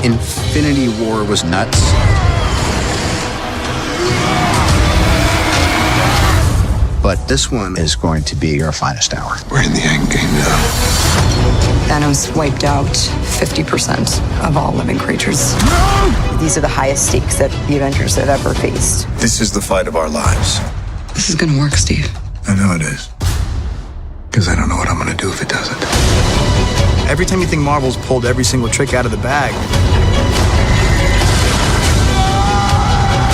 Infinity War was nuts. But this one is going to be your finest hour. We're in the end game now. Thanos wiped out 50% of all living creatures. No! These are the highest stakes that the Avengers have ever faced. This is the fight of our lives. This is gonna work, Steve. I know it is. Because I don't know what I'm gonna do if it doesn't. Every time you think Marvel's pulled every single trick out of the bag,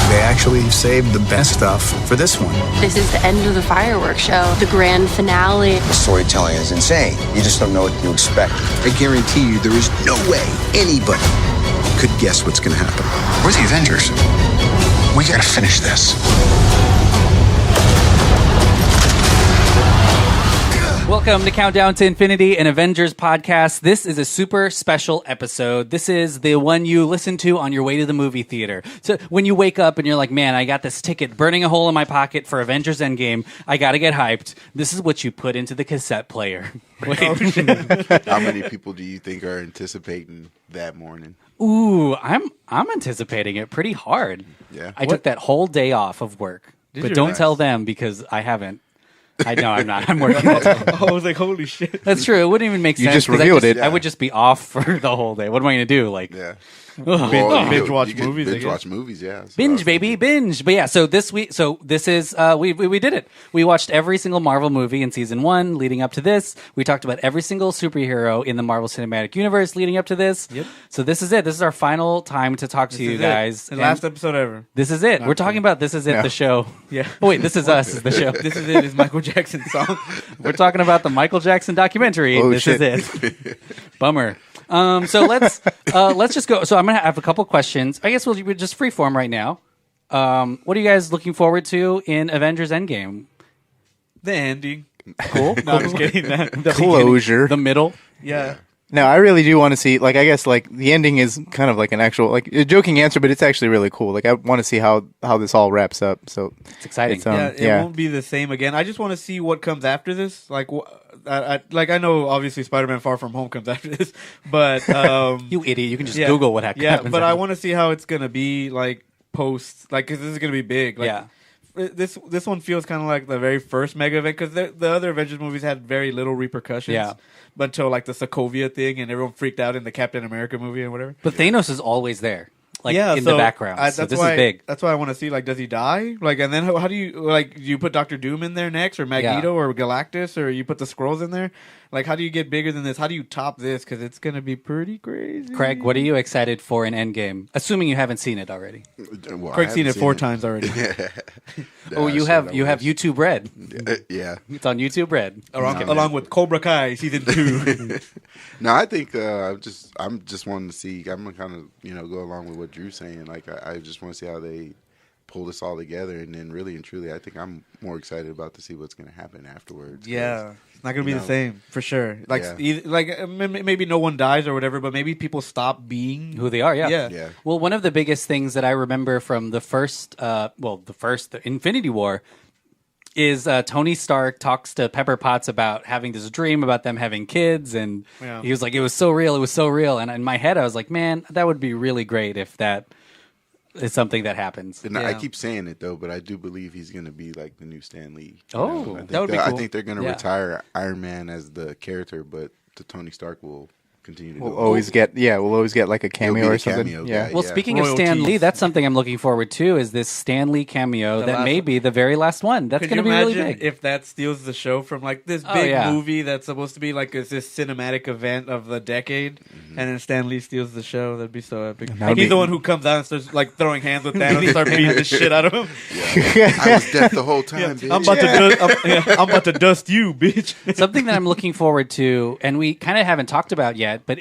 they actually saved the best stuff for this one. This is the end of the fireworks show, the grand finale. The storytelling is insane. You just don't know what to expect. I guarantee you there is no way anybody could guess what's going to happen. We're the Avengers. We gotta finish this. Welcome to Countdown to Infinity, an Avengers podcast. This is a super special episode. This is the one you listen to on your way to the movie theater. So when you wake up and you're like, man, I got this ticket burning a hole in my pocket for Avengers Endgame. I got to get hyped. This is what you put into the cassette player. Wait. How many people do you think are anticipating that morning? Ooh, I'm anticipating it pretty hard. Yeah. I took that whole day off of work. But don't tell them because I haven't. I know I'm not. I'm working. I was like, holy shit. That's true. It wouldn't even make sense. You just revealed it. I would just be off for the whole day. What am I going to do? Like, Yeah. Binge watch movies, I Binge guess. watch movies, yeah. So binge, baby, binge. But yeah, so this is we did it. We watched every single Marvel movie in season 1 leading up to this. We talked about every single superhero in the Marvel Cinematic Universe leading up to this. Yep. So this is it. This is our final time to talk to you guys. The last episode ever. This is it. We're talking about This Is It, the show. Yeah. Oh, wait, This Is Us is the show. This is it. Is Michael Jackson's song. We're talking about the Michael Jackson documentary. Oh, This shit. is it. Bummer. So let's just go. So I'm gonna have a couple questions. I guess we'll just freeform right now. What are you guys looking forward to in Avengers Endgame? The ending. Cool. No, I'm just kidding. The Closure. The middle. Yeah. No, I really do want to see, like, I guess, like, the ending is kind of like an actual, like, a joking answer, but it's actually really cool. Like, I want to see how this all wraps up, so. It's exciting. It won't be the same again. I just want to see what comes after this. Like, I know obviously Spider-Man Far From Home comes after this, but You idiot. You can just Google what happens. Yeah, but I want to see how it's gonna be like post, like, because this is gonna be big. Like, Yeah. This one feels kind of like the very first mega event, because the other Avengers movies had very little repercussions. Yeah. But until like the Sokovia thing, and everyone freaked out in the Captain America movie and whatever. But Thanos is always there, like in so the background. So this is big. That's why I want to see, like, does he die? Like, and then how do you put Doctor Doom in there next, or Magneto, or Galactus, or you put the Skrulls in there? Like, how do you get bigger than this? How do you top this? Because it's gonna be pretty crazy. Craig, what are you excited for in Endgame? Assuming you haven't seen it already. Well, Craig's seen it 4 times already. Oh, you have YouTube Red. Yeah. It's on YouTube Red. along with Cobra Kai season 2. No, I think I'm just wanting to see. I'm gonna kind of go along with what Drew's saying. Like, I just want to see how they pull this all together, and then really and truly, I think I'm more excited about to see what's going to happen afterwards. Yeah, it's not gonna be the same for sure. Like, Yeah. maybe no one dies or whatever, but maybe people stop being Who they are, yeah. Yeah. Well, one of the biggest things that I remember from the first Infinity War is Tony Stark talks to Pepper Potts about having this dream about them having kids, and he was like, it was so real. And in my head, I was like, man, that would be really great if that is something that happens. And I keep saying it though, but I do believe he's going to be like the new Stan Lee. Oh, that would be cool. I think they're going to Yeah. retire Iron Man as the character, but the Tony Stark will continue to We'll go. always get like a cameo He'll be or the something. cameo Yeah. guy. Well, speaking of Stan Royalties. Lee, that's something I'm looking forward to, is this Stan Lee cameo that last may one. be the very last one. That's Could going to you be really imagine big. if that steals the show from like this Oh, big yeah. movie that's supposed to be like this cinematic event of the decade, and then Stan Lee steals the show? That'd be so epic. That would He's be- the one who comes out and starts like throwing hands with Thanos and start beating the shit out of him. I was deaf the whole time, bitch. I'm about to dust you, bitch. Something that I'm looking forward to, and we kind of haven't talked about yet, but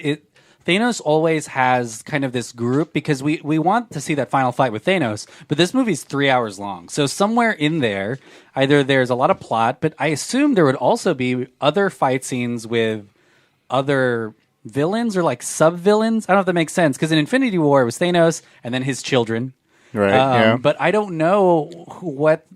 Thanos always has kind of this group, because we want to see that final fight with Thanos, but this movie's 3 hours long. So somewhere in there, either there's a lot of plot, but I assume there would also be other fight scenes with other villains or like sub-villains. I don't know if that makes sense, because in Infinity War, it was Thanos and then his children. Right, yeah. But I don't know what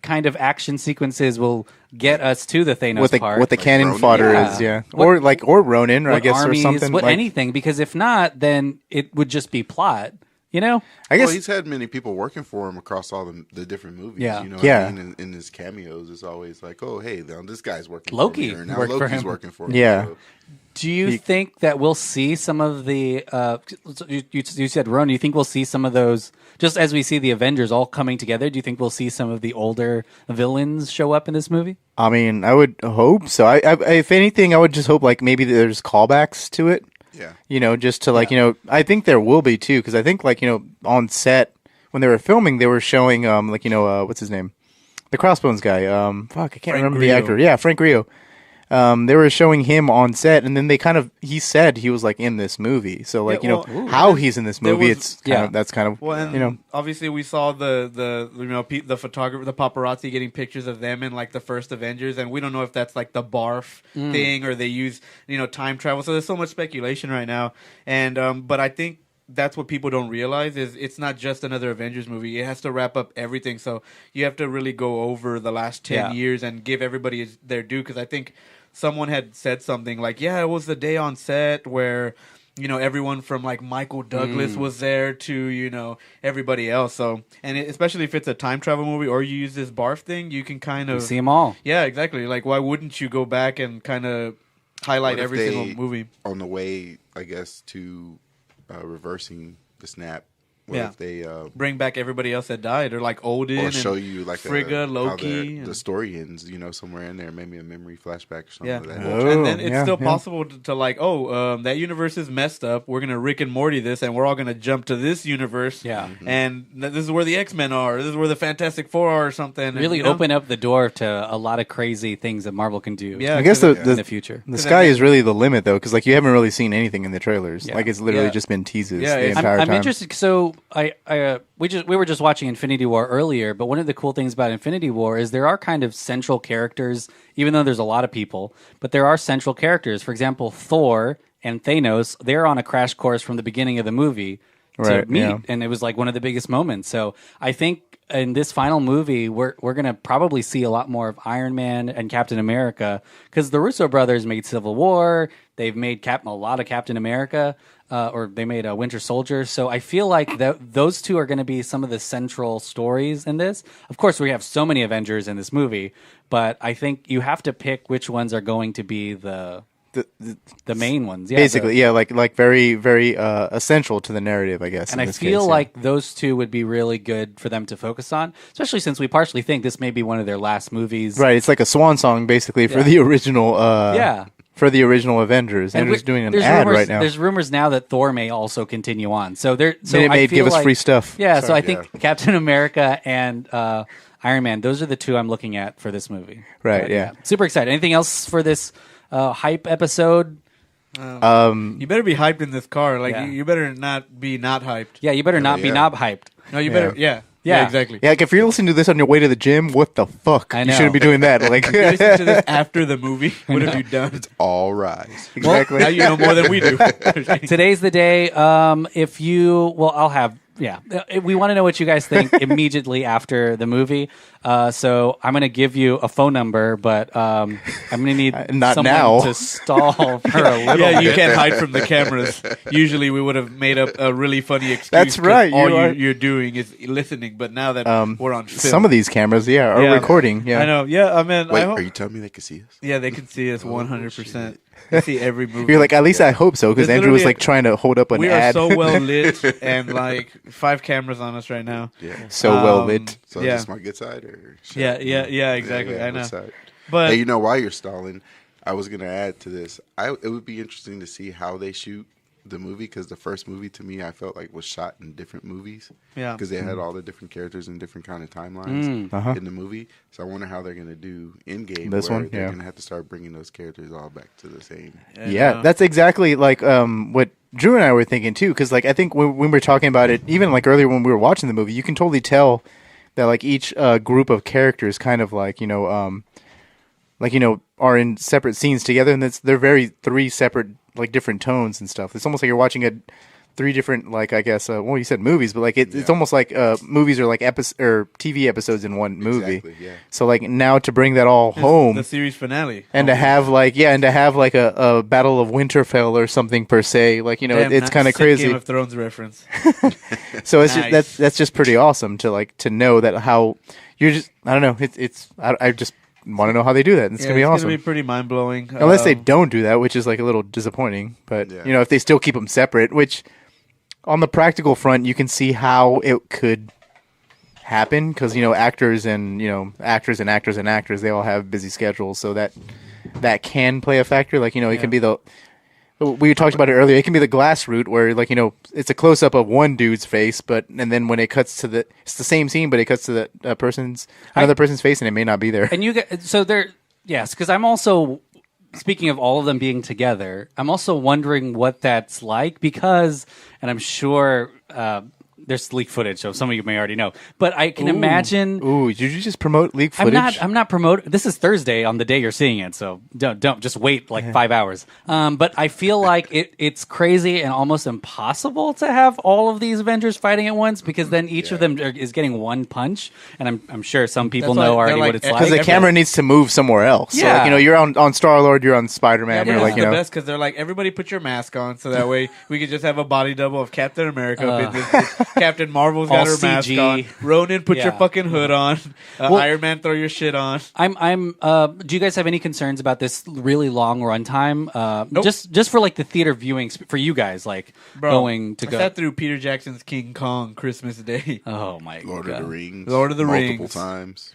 kind of action sequences will get us to the Thanos part. What the cannon Ronin? fodder Yeah. is, yeah. What- or Ronin, what I guess, armies, or something. what like, anything. Because if not, then it would just be plot. You know? I guess Well, he's had many people working for him across all the different movies. Yeah. You know Yeah. what I mean? In his cameos, it's always like, oh, hey, now this guy's working Loki for him here. Now worked for Loki's him. working for him. Yeah. So, Do you think that we'll see some of the? You said Ron. Do you think we'll see some of those? Just as we see the Avengers all coming together, do you think we'll see some of the older villains show up in this movie? I mean, I would hope so. I if anything, I would just hope like maybe there's callbacks to it. yeah. You know, just to like, you know, I think there will be too, because I think like, you know, on set when they were filming, they were showing like, you know, what's his name, the Crossbones guy. I can't remember the actor. Yeah, Frank Grillo. They were showing him on set, and then he said he was like in this movie. So like, Yeah, you know, how he's in this movie, it's kind of, that's kind of, Well, and you know, obviously we saw the you know the photographer, the paparazzi getting pictures of them in like the first Avengers, and we don't know if that's like the barf thing or they use time travel. So there's so much speculation right now, and but I think that's what people don't realize is it's not just another Avengers movie. It has to wrap up everything. So you have to really go over the last 10 years and give everybody their due, because I think someone had said something like, yeah, it was the day on set where everyone from like Michael Douglas was there to everybody else. So, and especially if it's a time travel movie or you use this barf thing, you can kind of see them all. Yeah, exactly. Like, why wouldn't you go back and kind of highlight What if every they, single movie on the way, I guess, to reversing the snap? What Yeah. if they bring back everybody else that died, or like Odin, or show and you like Frigga, how Loki, the story ends, somewhere in there, maybe a memory flashback or something yeah, like that. and then it's yeah, still yeah. possible to like, that universe is messed up. We're gonna Rick and Morty this, and we're all gonna jump to this universe. Yeah. and this is where the X-Men are. This is where the Fantastic Four are, or something. Really and, open up the door to a lot of crazy things that Marvel can do. Yeah, I guess in the future. the sky is really the limit though, because like you haven't really seen anything in the trailers. Yeah. Like it's literally Yeah. just been teases Yeah, the it's- entire I'm time. interested. So we were just watching Infinity War earlier, but one of the cool things about Infinity War is there are kind of central characters, even though there's a lot of people, but there are central characters. For example, Thor and Thanos, they're on a crash course from the beginning of the movie to Right, meet, yeah. and it was like one of the biggest moments. So I think in this final movie, we're going to probably see a lot more of Iron Man and Captain America, because the Russo brothers made Civil War, they've made a lot of Captain America. Or they made a Winter Soldier. So I feel like those two are going to be some of the central stories in this. Of course, we have so many Avengers in this movie, but I think you have to pick which ones are going to be the main ones. Yeah, Basically, like very, very essential to the narrative, I guess. And in I this feel case, yeah. like those two would be really good for them to focus on, especially since we partially think this may be one of their last movies. Right, it's like a swan song basically for Yeah. the original. Yeah. For the original Avengers, and they're just doing an ad right now. There's rumors now that Thor may also continue on. So there, so Minute I Maid, feel give us like, free stuff. Yeah, so Sorry, I think Captain America and Iron Man, those are the two I'm looking at for this movie. Right, But, yeah. Super excited. Anything else for this hype episode? you better be hyped in this car. Like, Yeah. you better not be not hyped. Yeah, you better not be yeah. not hyped. No, you better. Yeah. Yeah, Yeah. exactly. Yeah, like if you're listening to this on your way to the gym, what the fuck? I You know. shouldn't be doing that. Like, If you listen to this after the movie, what have you done? All rise. exactly. Now you know more than we do. Today's the day. I'll have. Yeah, we want to know what you guys think immediately after the movie. So I'm going to give you a phone number, but I'm going to need Not someone now. to stall for a little Yeah, you bit. can't hide from the cameras. Usually, we would have made up a really funny excuse. That's 'cause right, All you are- you're doing is listening. But now that we're on film, Some of these cameras, are Yeah. recording. Yeah, I know. Yeah, I mean, Wait, I hope, are you telling me they can see us? yeah, they can see us 100%. They see every movie. You're like, at least I hope so, because There's Andrew was literally like trying to hold up an we ad. are so well lit, and like 5 cameras on us right now. Yeah. so well lit. So Yeah. is this my good side or? should Yeah, I- yeah, exactly. I what know. side? But Hey, while you're stalling, I was gonna add to this. It would be interesting to see how they shoot the movie, because the first movie to me I felt like was shot in different movies. Yeah. because they had all the different characters in different kind of timelines in the movie. So I wonder how they're gonna do ENDGAME. This where one? they're Yeah. gonna have to start bringing those characters all back to the same. Yeah, that's exactly like what Drew and I were thinking too. Because like I think when we were talking about it, even like earlier when we were watching the movie, you can totally tell that like each group of characters kind of like are in separate scenes together, and they're very 3 separate like different tones and stuff. It's almost like you're watching three different, like, I guess, well, you said movies, but like it's almost like movies are like or TV episodes in one movie. Exactly, yeah. So like now to bring that all home, The series finale. and to have like a Battle of Winterfell or something per se, like Damn, it's kind of sick crazy. Game of Thrones reference. So it's Nice. just, that's just pretty awesome to know that how you're just I don't know I just want to know how they do that. It's gonna be awesome. It's gonna be pretty mind blowing. Unless they don't do that, which is like a little disappointing. But if they still keep them separate, which on the practical front, you can see how it could happen because actors and actors, they all have busy schedules, so that can play a factor. Like it can be we talked about it earlier. It can be the glass route where it's a close up of one dude's face, and then when it cuts to it's the same scene, but it cuts to the another person's face, and it may not be there. And you get yes, because I'm also speaking of all of them being together. I'm also wondering what that's like because, and I'm sure there's leak footage, so some of you may already know. But I can imagine. Ooh, did you just promote leak footage? I'm not promoting. This is Thursday on the day you're seeing it, so don't just wait like 5 hours. But I feel like it's crazy and almost impossible to have all of these Avengers fighting at once because then each of them is getting one punch, and I'm sure some people That's know why already they're what it's Because like. the camera needs to move somewhere else. Yeah. So, you're on Star-Lord, you're on Spider-Man. Yeah, You're but like, it's the best because they're like, everybody put your mask on, so that way we could just have a body double of Captain America. Captain Marvel's got All her mask CG. on. Ronan, put your Yeah. fucking hood on. Well- Iron Man, throw your shit on. Do you guys have any concerns about this really long runtime? Nope. Just for like the theater viewing for you guys, like going to I go. sat through Peter Jackson's King Kong Christmas Day. Oh my Lord god! of the Rings. Lord of the multiple Rings. times.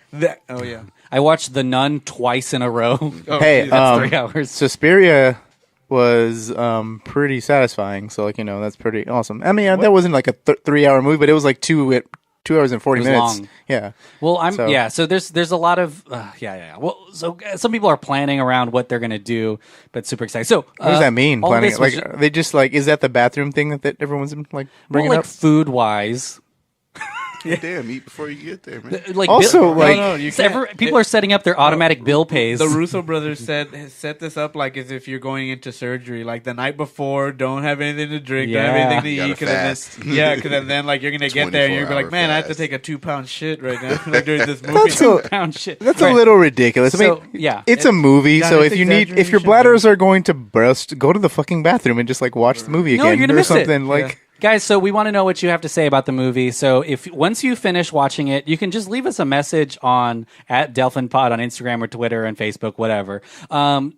Oh yeah. I watched The Nun twice in a row. hey, That's 3 hours. Suspiria was pretty satisfying. So, that's pretty awesome. I mean, that wasn't like a 3-hour movie, but it was like 2 hours and 40 It was minutes. long. Yeah. Well, So- So there's a lot of Well, so some people are planning around what they're gonna do, but super excited. So What does that mean? all of Planning? this Like, was are they just like, is that the bathroom thing that everyone's like bringing up? food wise. Damn, eat before you get there, man. Like Also, like- No, you so can't. people are setting up their automatic bill pays. The Russo brothers set this up like as if you're going into surgery. Like the night before, don't have anything to drink, don't have Yeah. anything to You eat. gotta fast. Because then like you're gonna get there and you're gonna be like, 24-hour man, I have to fast. take a 2-pound shit right now like, during this movie. That's a- Pound shit. That's Right. a little ridiculous. I So, mean, yeah. it's a movie, Yeah, so it's if your exaggeration, bladders are going to burst, go to the fucking bathroom and just like watch the movie No, again you're gonna or miss it. something. Like, Guys, so we want to know what you have to say about the movie. So if once you finish watching it, you can just leave us a message on @DelphinPod on Instagram or Twitter and Facebook, whatever.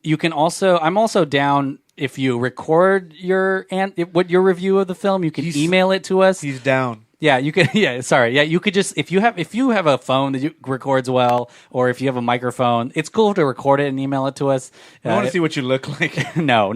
You can also, I'm also down if you record your review of the film. You can email it to us. He's down. Yeah, you could. Yeah, sorry. Yeah, you could just if you have a phone that records well, or if you have a microphone, it's cool to record it and email it to us. I want to see what you look like. No.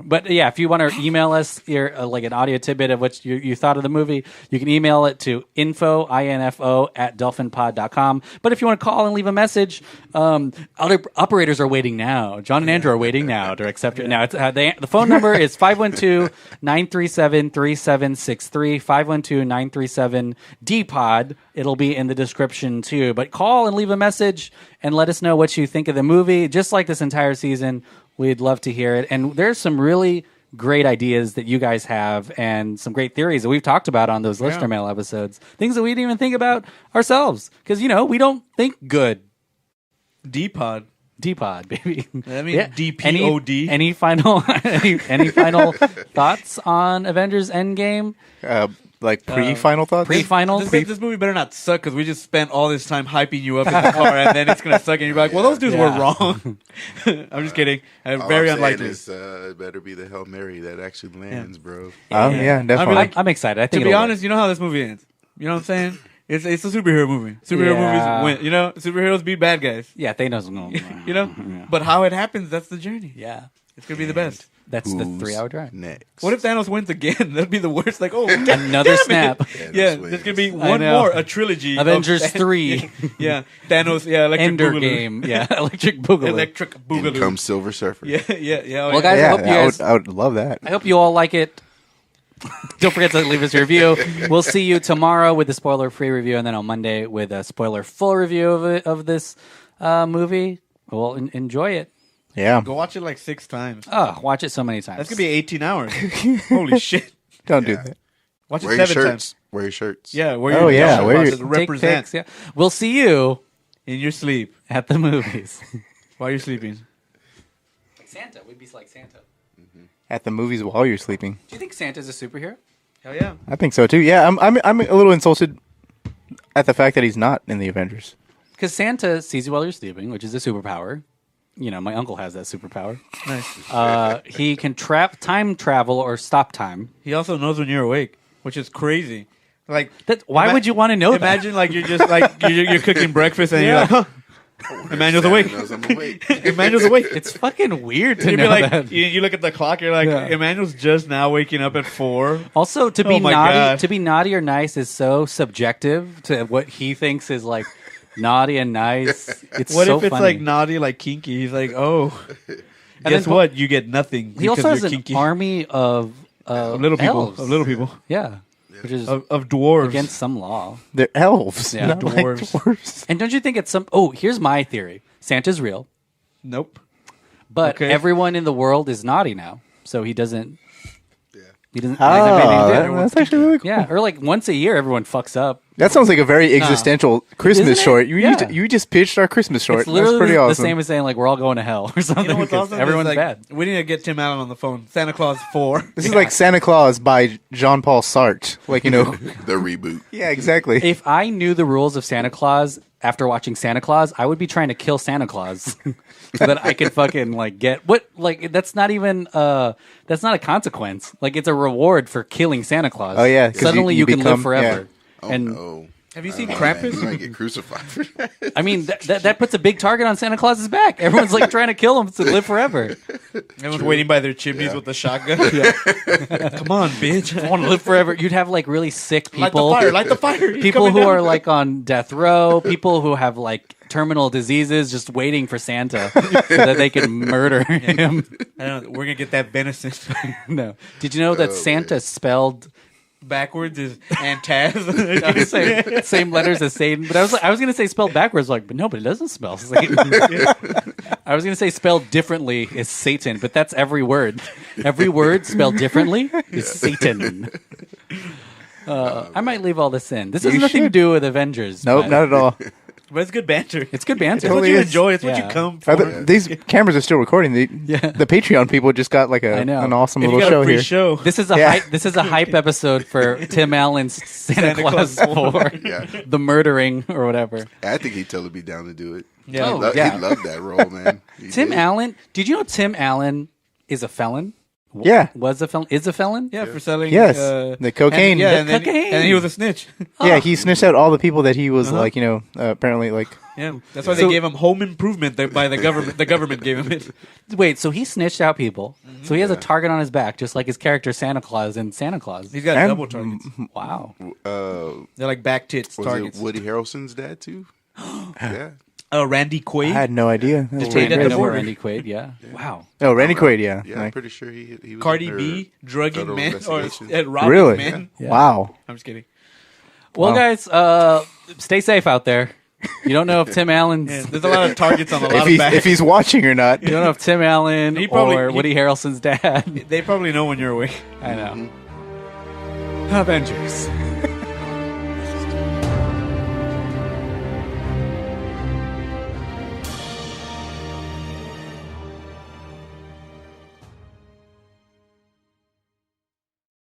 But yeah, if you want to email us your like an audio tidbit of what you thought of the movie, you can email it to info@delphinpod.com. But if you want to call and leave a message, other operators are waiting now. John and Andrew are waiting now to accept it. Now, it's, the phone number is 512-937-3763, 512-937-DPOD. It'll be in the description too. But call and leave a message and let us know what you think of the movie. Just like this entire season, we'd love to hear it. And there's some really great ideas that you guys have and some great theories that we've talked about on those listener mail episodes. Things that we didn't even think about ourselves. Because, we don't think good. D-Pod. D-Pod, baby. I mean, DPOD. Any final any final thoughts on Avengers Endgame? like pre-final thoughts. Pre-final. This movie better not suck because we just spent all this time hyping you up in the car, and then it's gonna suck, and you're like, "Well, those dudes were wrong." I'm just kidding. All Very I'm saying unlikely. is, it better be the Hail Mary that actually lands, bro. Oh yeah, definitely. I'm excited. I think To be it'll honest, you know how this movie ends. You know what I'm saying? It's a superhero movie. Superhero Yeah. movies win. You know, superheroes beat bad guys. Yeah, Thanos. No. You know, but how it happens, that's the journey. Yeah, It's gonna be the best. that's the 3-hour drive. Next. What if Thanos wins again? That'd be the worst. Like, oh, Another damn snap. it. Yeah, Thanos there's gonna be wins. one know. more, a trilogy. of Avengers 3. Yeah, Thanos. Yeah, Electric Ender Boogaloo. game. Yeah, Electric Boogaloo. Electric In Boogaloo. comes Silver Surfer. Yeah. Oh, Well, guys, yeah, I hope you guys. I would love that. I hope you all like it. Don't forget to leave us a review. We'll see you tomorrow with the spoiler-free review, and then on Monday with a spoiler-full review of this movie. Well, enjoy it. Yeah. Go watch it like 6 times. Oh, watch it so many times. That's gonna be 18 hours. Holy shit. Don't do that. Watch it Wear your 7 shirts. times. Wear your shirts. Yeah, wear Oh, your yeah, yellow wear your- boxes, Take represent pics, yeah. We'll see you in your sleep at the movies. while you're sleeping. Santa. We'd be like Santa. At the movies while you're sleeping. Do you think Santa's a superhero? Hell yeah. I think so too. Yeah, I'm a little insulted at the fact that he's not in the Avengers. Because Santa sees you while you're sleeping, which is a superpower. You know, my uncle has that superpower. Nice. He can time travel or stop time. He also knows when you're awake, which is crazy. Like, Why would you want to know that? Imagine like you're just like you're cooking breakfast and you're like, huh, Emmanuel's awake. Knows I'm awake. Emmanuel's awake. It's fucking weird to You'd know be like, that. you look at the clock. You're like, Yeah. Emmanuel's just now waking up at 4. Also, to be Oh my naughty, God. to be naughty or nice is so subjective to what he thinks is like naughty and nice. It's What so if it's funny. like naughty, like kinky? He's like, oh, guess then- what? You get nothing. He also because has you're an kinky. army of little people. elves. Of little people. Yeah, which is Of dwarves. against some law. They're elves, Yeah. not like Dwarves. dwarves. And don't you think it's some? Oh, here's my theory: Santa's real, Nope. but Okay. everyone in the world is naughty now, so he doesn't. He doesn't. Oh, doesn't have anything to do. that's actually really cool. Yeah, or like once a year, everyone fucks up. That sounds like a very existential Christmas Isn't it? short. Yeah. You just pitched our Christmas short. It's literally That's pretty the awesome. same as saying like we're all going to hell or something. You know what's because awesome? everyone's It's like, bad. We need to get Tim Allen on the phone. Santa Claus 4. This is like Santa Claus by Jean-Paul Sartre. Like, you know. The reboot. Yeah, exactly. If I knew the rules of Santa Claus after watching Santa Claus, I would be trying to kill Santa Claus so that I could fucking like get what like that's not even that's not a consequence. Like it's a reward for killing Santa Claus. Oh, yeah, 'cause Suddenly you you, can become- live forever. yeah. Oh, and no. Have you seen Man, Krampus? you might get crucified for that. I mean that puts a big target on Santa Claus's back. Everyone's like trying to kill him to live forever. Everyone's waiting by their chimneys with the shotgun. Come on, bitch. I want to live forever. You'd have like really sick people. Light the fire. He's People coming who down. are like on death row, people who have like terminal diseases, just waiting for Santa so that they can murder him. I don't know, we're going to get that venison. No. Did you know that Santa spelled Backwards is Antaz. same letters as Satan? But I was going to say spelled backwards, like, but no, but it doesn't spell Satan. I was going to say spelled differently is Satan, but that's every word. Every word spelled differently is Satan. I might leave all this in. This has You nothing to should. do with Avengers. Nope, but not at all. But it's good banter. It's good banter. It's what totally you is. enjoy. It's what Yeah. you come for. These cameras are still recording. The Patreon people just got like I know. an awesome If you little got a show free here. show. This is a Yeah. hype. This is a hype episode for Tim Allen's Santa Claus 4, Yeah. the murdering or whatever. I think he'd totally be down to do it. Yeah. Oh, He yeah. loved that role, man. He Tim did. Allen. Did you know Tim Allen is a felon? Yeah. Was a felon? Is a felon? Yeah, for selling. Yes, the cocaine. And, yeah, The and then, cocaine. and then he was a snitch. Yeah, he snitched out all the people that he was like, you know, apparently like. Yeah, that's why So- they gave him home improvement by the government. The government gave him it. Wait, so he snitched out people. So he has a target on his back, just like his character Santa Claus in Santa Claus. He's got And- double targets. Wow. They're like back tits Was targets. it Woody Harrelson's dad too? Yeah. Randy Quaid. I had no idea. That's Trade really at I the crazy. know border. Randy Quaid. Yeah. Wow. Oh, Randy Quaid, yeah. Yeah, I'm Like, pretty sure he was Cardi under B drugging federal men or investigation. robbing really? men. Yeah. Wow. I'm just kidding. Well, Wow. guys, stay safe out there. You don't know if Tim Allen's. Yeah, there's a lot of targets on a lot If of he's, backs. if he's watching or not. You don't know if Tim Allen He probably- or he- Woody Harrelson's dad. They probably know when you're awake. I know. Avengers.